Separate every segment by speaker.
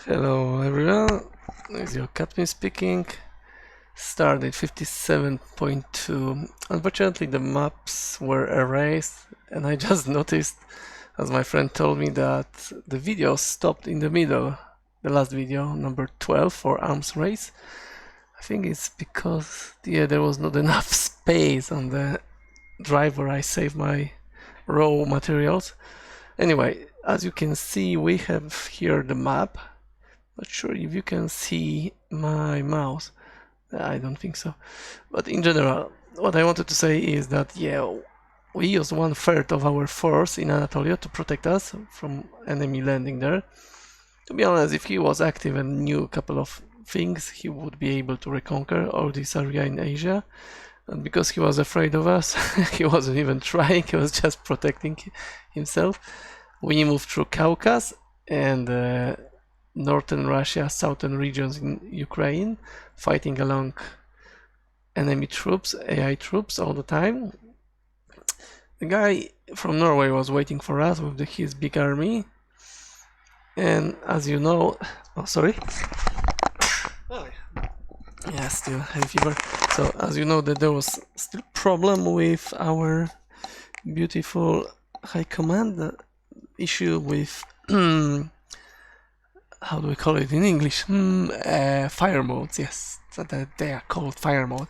Speaker 1: Hello everyone, this is your Catmin speaking. Started 57.2. Unfortunately the maps were erased and I just noticed, as my friend told me, that the video stopped in the middle. The last video, number 12 for arms race. I think it's because there was not enough space on the drive where I save my raw materials. Anyway, as you can see, we have here the map. Not sure if you can see my mouse. I don't think so. But in general, what I wanted to say is that we used 1/3 of our force in Anatolia to protect us from enemy landing there. To be honest, if he was active and knew a couple of things, he would be able to reconquer all this area in Asia. And because he was afraid of us, he wasn't even trying, he was just protecting himself. We moved through Caucasus and northern Russia, southern regions in Ukraine, fighting along enemy troops, AI troops all the time. The guy from Norway was waiting for us with his big army, and as you know, yeah, still high fever. So as you know, that there was still problem with our beautiful high command, the issue with how do we call it in English? Fire modes, yes. So that they are called fire mode.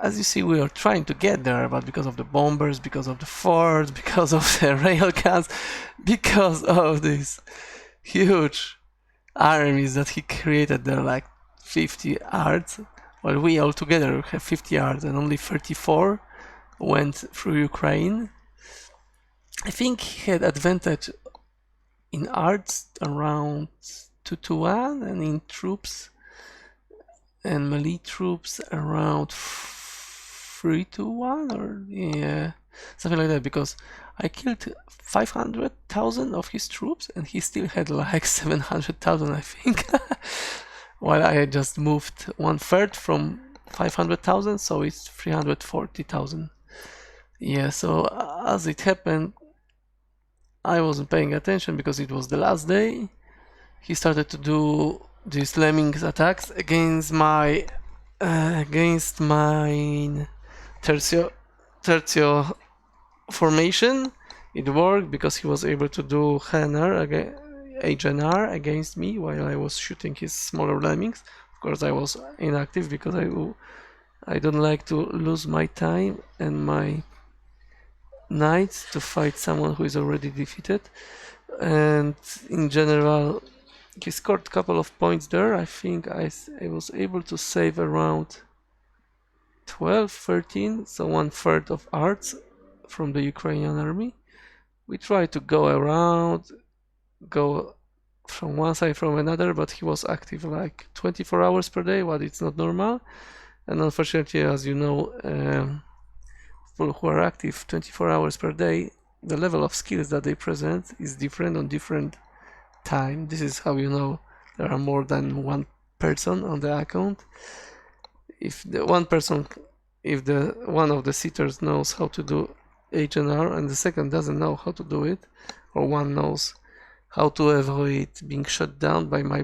Speaker 1: As you see, we are trying to get there, but because of the bombers, because of the forts, because of the railguns, because of these huge armies that he created there, like 50 arts, while we all together have 50 arts and only 34 went through Ukraine. I think he had advantage in arts around 2-1 and in troops and melee troops around 3-1 or something like that, because I killed 500,000 of his troops and he still had like 700,000, I think. While I had just moved 1/3 from 500,000, so it's 340,000. Yeah, so as it happened, I wasn't paying attention because it was the last day. He started to do these lemmings attacks against my tertio formation. It worked because he was able to do HNR against me while I was shooting his smaller lemmings. Of course, I was inactive because I don't like to lose my time and my knights to fight someone who is already defeated. And in general, he scored a couple of points there. I think I was able to save around 12, 13, so 1/3 of arts from the Ukrainian army. We tried to go around, go from one side from another, but he was active like 24 hours per day, but it's not normal. And unfortunately, as you know, people who are active 24 hours per day, the level of skills that they present is different on different time. This is how you know there are more than one person on the account. If the one of the sitters knows how to do HNR and the second doesn't know how to do it, or one knows how to avoid being shot down by my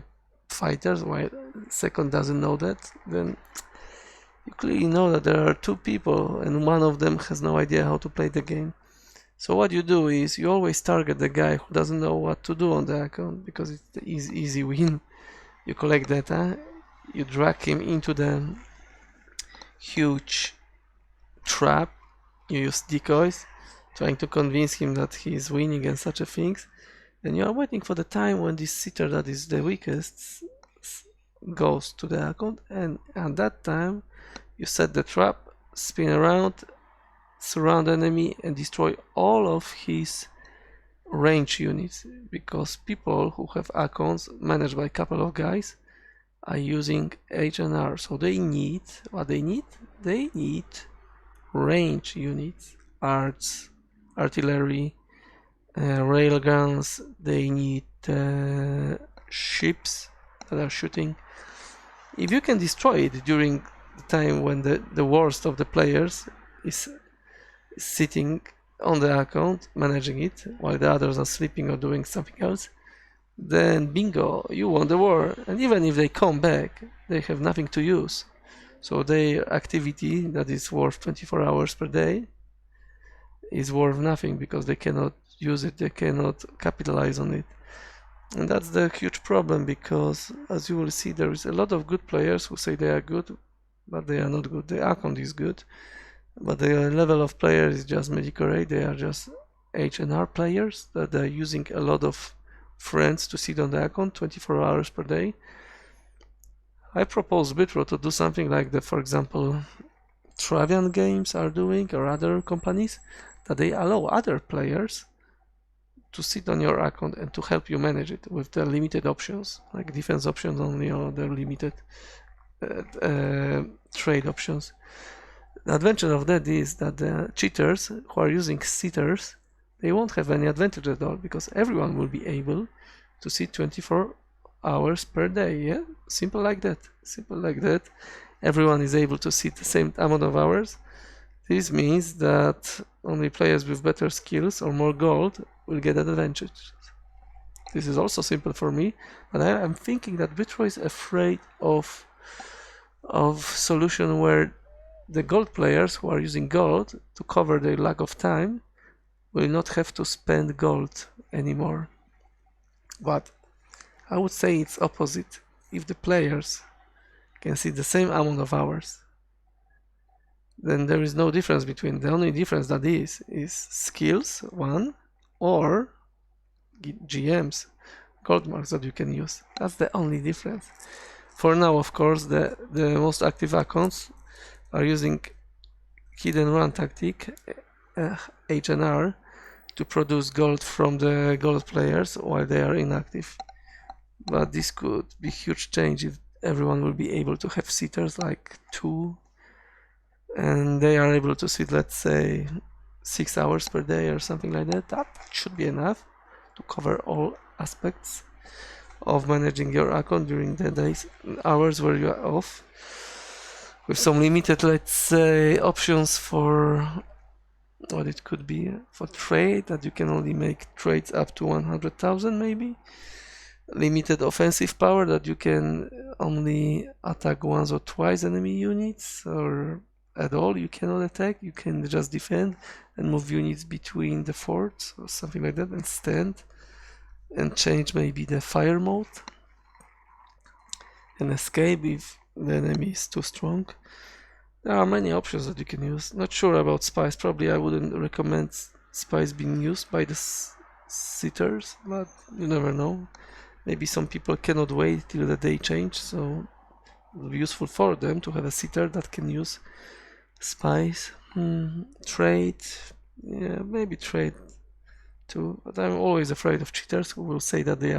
Speaker 1: fighters while second doesn't know that, then you clearly know that there are two people and one of them has no idea how to play the game. So what you do is you always target the guy who doesn't know what to do on the account, because it's the easy win. You collect data, you drag him into the huge trap, you use decoys, trying to convince him that he is winning and such a things, and you are waiting for the time when this sitter that is the weakest goes to the account, and at that time you set the trap, spin around, surround the enemy and destroy all of his range units, because people who have accounts managed by a couple of guys are using HNR, so they need what they need. They need range units, arts, artillery, railguns. They need ships that are shooting. If you can destroy it during the time when the worst of the players is sitting on the account managing it while the others are sleeping or doing something else, then bingo, you won the war. And even if they come back, they have nothing to use. So their activity that is worth 24 hours per day is worth nothing because they cannot use it, they cannot capitalize on it. And that's the huge problem, because as you will see, there is a lot of good players who say they are good, but they are not good. The account is good, but the level of player is just mediocre. They are just H&R players that are using a lot of friends to sit on the account 24 hours per day. I propose bytro to do something like the, for example, Travian Games are doing, or other companies, that they allow other players to sit on your account and to help you manage it with the limited options, like defense options only, or the limited trade options. The advantage of that is that the cheaters who are using sitters, they won't have any advantage at all, because everyone will be able to sit 24 hours per day. Yeah, simple like that. Simple like that. Everyone is able to sit the same amount of hours. This means that only players with better skills or more gold will get advantage. This is also simple for me, but I am thinking that bytro is afraid of solution where the gold players who are using gold to cover their lack of time will not have to spend gold anymore. But I would say it's opposite. If the players can see the same amount of hours, then there is no difference between. The only difference that is skills, one, or GMs, gold marks that you can use. That's the only difference. For now, of course, the most active accounts are using hidden run tactic, H&R, to produce gold from the gold players while they are inactive. But this could be huge change if everyone will be able to have sitters, like 2, and they are able to sit, let's say, 6 hours per day or something like that. That should be enough to cover all aspects of managing your account during the days, hours where you are off, with some limited, let's say, options for what it could be for trade, that you can only make trades up to 100,000 maybe. Limited offensive power, that you can only attack once or twice enemy units, or at all you cannot attack, you can just defend and move units between the forts or something like that, and stand and change maybe the fire mode and escape if the enemy is too strong. There are many options that you can use. Not sure about spies. Probably I wouldn't recommend spies being used by the sitters, but you never know. Maybe some people cannot wait till the day change, so it will be useful for them to have a sitter that can use spies. Trade, yeah, maybe trade too. But I'm always afraid of cheaters who will say that they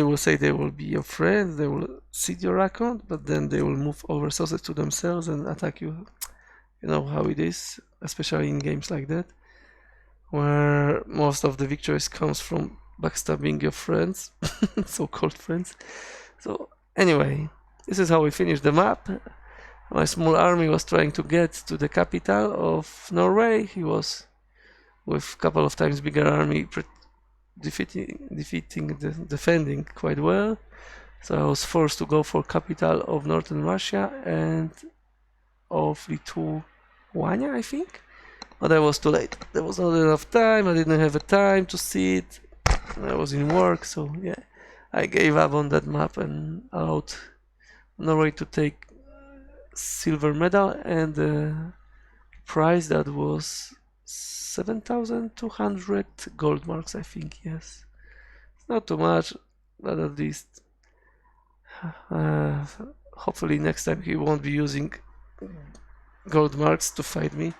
Speaker 1: will say they will be your friends, they will seed your account, but then they will move all resources to themselves and attack you. You know how it is, especially in games like that, where most of the victories comes from backstabbing your friends, so-called friends. So anyway, this is how we finished the map. My small army was trying to get to the capital of Norway. He was with a couple of times bigger army defending quite well. So I was forced to go for capital of northern Russia and of Lithuania, I think. But I was too late. There was not enough time. I didn't have a time to see it. I was in work, so yeah, I gave up on that map and allowed Norway to take silver medal and a prize that was 7,200 gold marks, I think. Yes, it's not too much, but at least hopefully next time he won't be using gold marks to fight me,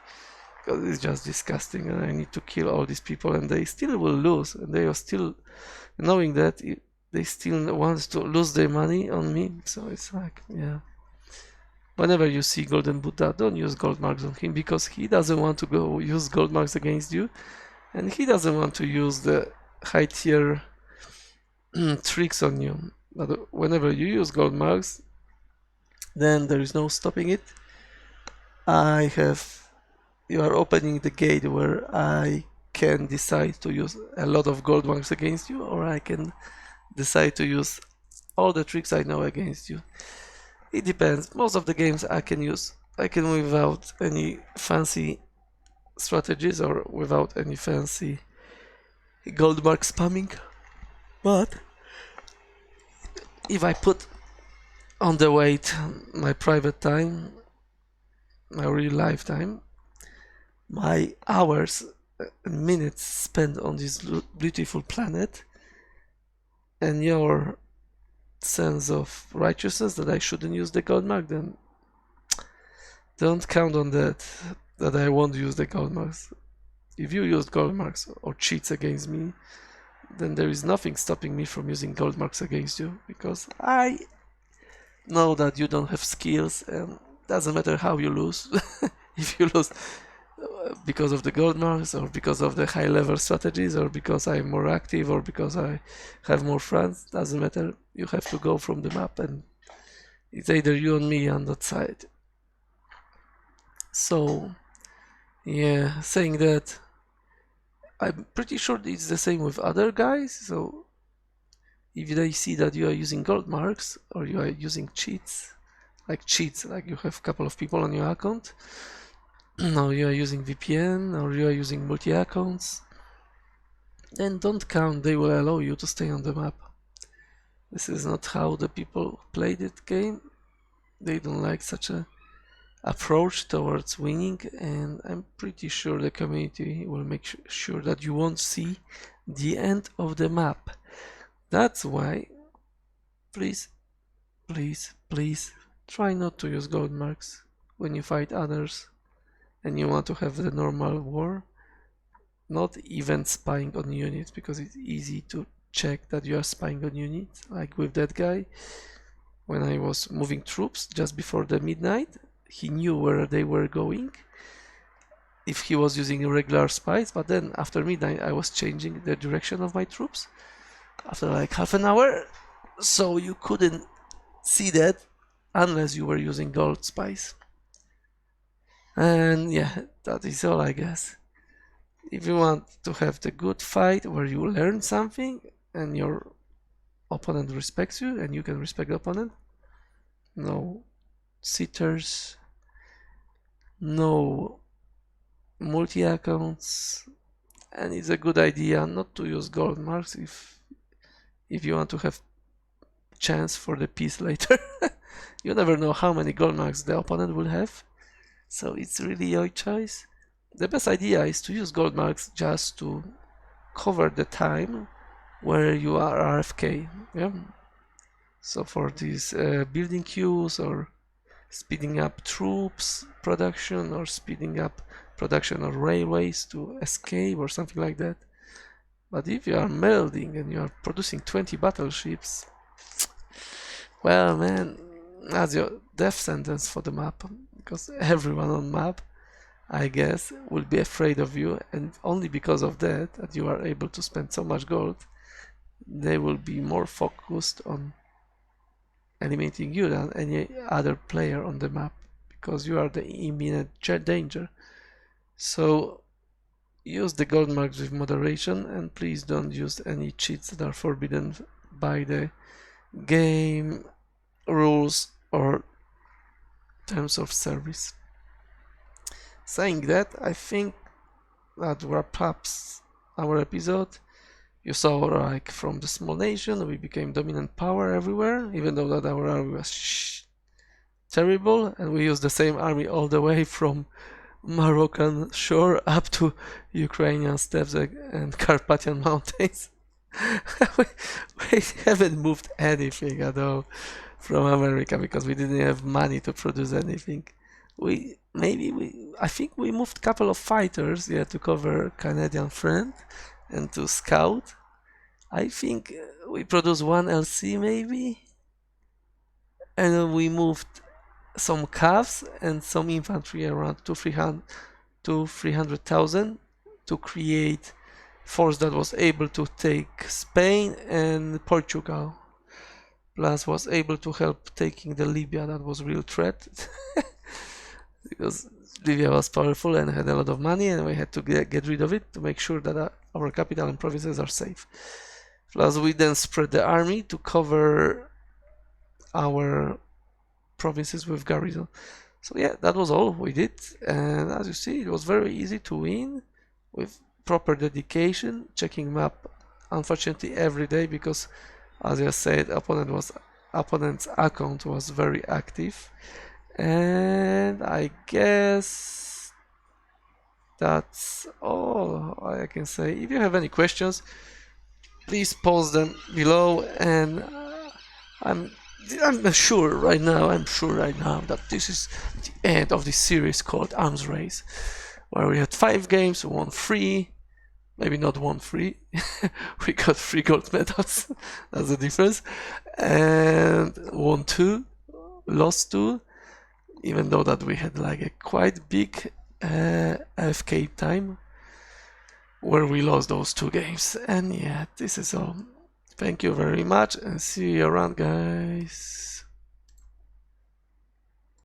Speaker 1: because it's just disgusting and I need to kill all these people and they still will lose, and they are still knowing that they still want to lose their money on me. So it's like, yeah, whenever you see Golden Buddha, don't use gold marks on him, because he doesn't want to go use gold marks against you, and he doesn't want to use the high tier tricks on you. But whenever you use gold marks, then there is no stopping it. You are opening the gate where I can decide to use a lot of gold marks against you, or I can decide to use all the tricks I know against you. It depends. Most of the games I can without any fancy strategies or without any fancy gold mark spamming. But if I put on the weight my private time, my real life time, my hours and minutes spent on this beautiful planet, and your sense of righteousness that I shouldn't use the gold mark, then don't count on that I won't use the gold marks. If you use gold marks or cheats against me, then there is nothing stopping me from using gold marks against you, because I know that you don't have skills, and doesn't matter how you lose. If you lose because of the gold marks, or because of the high level strategies, or because I'm more active, or because I have more friends, doesn't matter. You have to go from the map, and it's either you and me on that side. So yeah, saying that, I'm pretty sure it's the same with other guys. So if they see that you are using gold marks, or you are using cheats, like you have a couple of people on your account, or you are using VPN, or you are using multi-accounts, then don't count they will allow you to stay on the map. This is not how the people play that game. They don't like such a approach towards winning, and I'm pretty sure the community will make sure that you won't see the end of the map. That's why, please, please, please, try not to use gold marks when you fight others and you want to have the normal war. Not even spying on units, because it's easy to check that you are spying on units, like with that guy. When I was moving troops just before the midnight, he knew where they were going if he was using regular spies, but then after midnight I was changing the direction of my troops after like half an hour, so you couldn't see that unless you were using gold spies. And yeah, that is all, I guess. If you want to have the good fight where you learn something and your opponent respects you and you can respect the opponent, no sitters, no multi-accounts, and it's a good idea not to use gold marks if you want to have chance for the peace later. You never know how many gold marks the opponent will have, so it's really your choice. The best idea is to use gold marks just to cover the time where you are RFK. Yeah. So for these building queues, or speeding up troops production, or speeding up production of railways to escape, or something like that. But if you are melding and you are producing 20 battleships, well, man, that's your death sentence for the map, because everyone on map, I guess, will be afraid of you, and only because of that you are able to spend so much gold, they will be more focused on eliminating you than any other player on the map, because you are the imminent danger. So use the gold marks with moderation, and please don't use any cheats that are forbidden by the game rules or terms of service. Saying that, I think that wraps up our episode. You saw, like, from the small nation we became dominant power everywhere, even though that our army was terrible, and we used the same army all the way from Moroccan shore up to Ukrainian steppes and Carpathian mountains. we haven't moved anything at all from America because we didn't have money to produce anything. I think we moved a couple of fighters, yeah, to cover Canadian front and to scout. I think we produced one LC maybe, and we moved some calves and some infantry, around 300,000, to create force that was able to take Spain and Portugal, plus was able to help taking the Libya. That was real threat. Because Libya was powerful and had a lot of money, and we had to get rid of it to make sure that our capital and provinces are safe. Plus, we then spread the army to cover our provinces with garrison. So yeah, that was all we did, and as you see, it was very easy to win with proper dedication, checking map unfortunately every day because, as I said, opponent's account was very active. And I guess that's all I can say. If you have any questions, please post them below, and I'm sure right now that this is the end of this series called Arms Race, where we had 5 games, won 3, maybe not won 3, we got 3 gold medals, that's the difference, and won 2, lost 2, even though that we had like a quite big AFK time where we lost those 2 games. And yeah, this is all. Thank you very much and see you around, guys.